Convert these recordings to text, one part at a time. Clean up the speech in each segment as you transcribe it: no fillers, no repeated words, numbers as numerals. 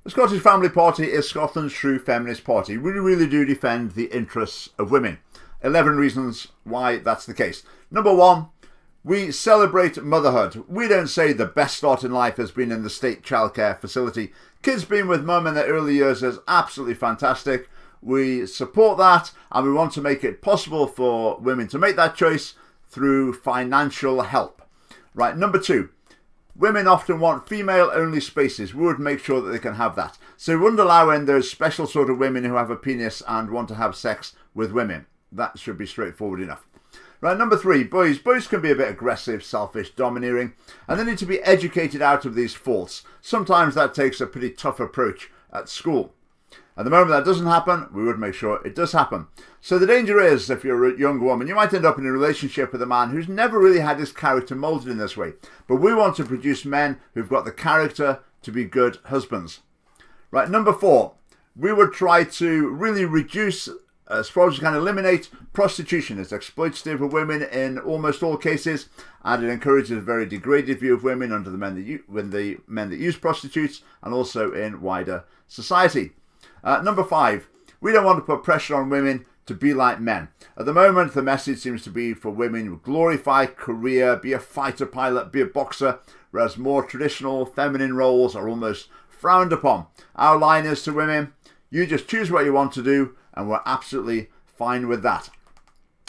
The Scottish Family Party is Scotland's true feminist party. We really do defend the interests of women. 11 reasons why that's the case. Number 1, we celebrate motherhood. We don't say the best start in life has been in the state childcare facility. Kids being with mum in their early years is absolutely fantastic. We support that, and we want to make it possible for women to make that choice through financial help. Right, number 2. Women often want female-only spaces. We would make sure that they can have that. So we wouldn't allow in those special sort of women who have a penis and want to have sex with women. That should be straightforward enough. Right, number 3, boys. Boys can be a bit aggressive, selfish, domineering, and they need to be educated out of these faults. Sometimes that takes a pretty tough approach at school. At the moment that doesn't happen, we would make sure it does happen. So the danger is, if you're a young woman, you might end up in a relationship with a man who's never really had his character moulded in this way. But we want to produce men who've got the character to be good husbands. Right, number 4, we would try to really reduce, as far as we can, eliminate prostitution. It's exploitative of women in almost all cases, and it encourages a very degraded view of women under the men that use prostitutes, and also in wider society. Number 5, we don't want to put pressure on women to be like men. At the moment, the message seems to be for women to glorify career, be a fighter pilot, be a boxer, whereas more traditional feminine roles are almost frowned upon. Our line is to women, you just choose what you want to do, and we're absolutely fine with that.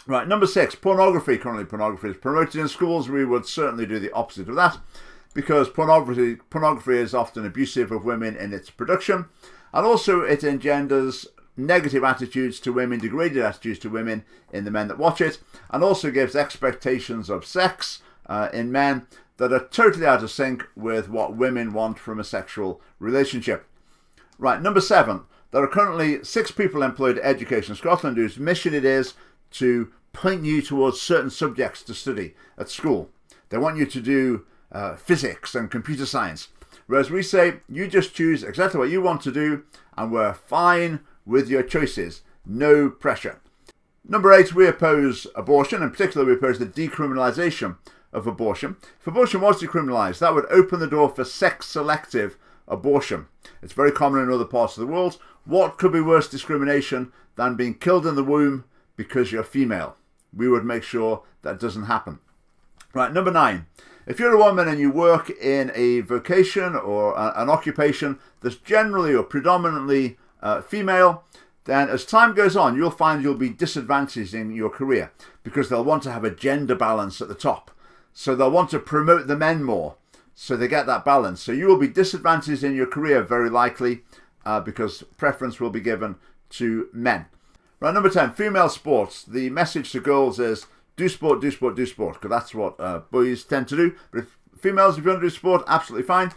Right, number 6, pornography. Currently, pornography is promoted in schools. We would certainly do the opposite of that, because pornography is often abusive of women in its production. And also it engenders negative attitudes to women, degraded attitudes to women in the men that watch it, and also gives expectations of sex in men that are totally out of sync with what women want from a sexual relationship. Right, number 7, there are currently 6 people employed at Education Scotland whose mission it is to point you towards certain subjects to study at school. They want you to do physics and computer science. Whereas we say, you just choose exactly what you want to do, and we're fine with your choices. No pressure. Number 8, we oppose abortion. In particular, we oppose the decriminalisation of abortion. If abortion was decriminalised, that would open the door for sex-selective abortion. It's very common in other parts of the world. What could be worse discrimination than being killed in the womb because you're female? We would make sure that doesn't happen. Right, number 9. If you're a woman and you work in a vocation or an occupation that's generally or predominantly female, then as time goes on, you'll find you'll be disadvantaged in your career because they'll want to have a gender balance at the top. So they'll want to promote the men more so they get that balance. So you will be disadvantaged in your career very likely because preference will be given to men. Right, number 10, female sports. The message to girls is do sport, do sport, do sport, because that's what boys tend to do. But if females, if you want to do sport, absolutely fine.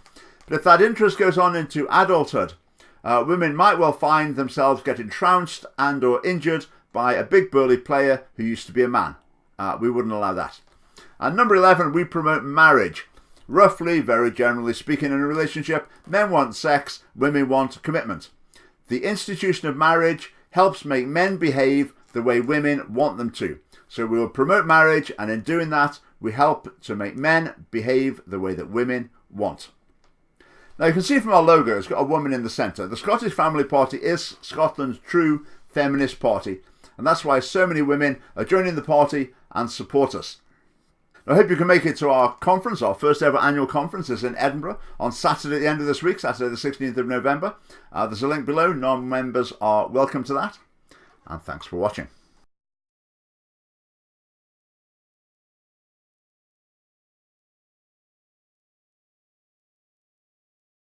But if that interest goes on into adulthood, women might well find themselves getting trounced and or injured by a big burly player who used to be a man. We wouldn't allow that. And number 11, we promote marriage. Roughly, very generally speaking, in a relationship, men want sex, women want commitment. The institution of marriage helps make men behave the way women want them to. So we will promote marriage, and in doing that, we help to make men behave the way that women want. Now you can see from our logo, it's got a woman in the centre. The Scottish Family Party is Scotland's true feminist party, and that's why so many women are joining the party and support us. I hope you can make it to our conference. Our first ever annual conference is in Edinburgh on Saturday at the end of this week, Saturday the 16th of November. There's a link below. Non-members are welcome to that. And thanks for watching.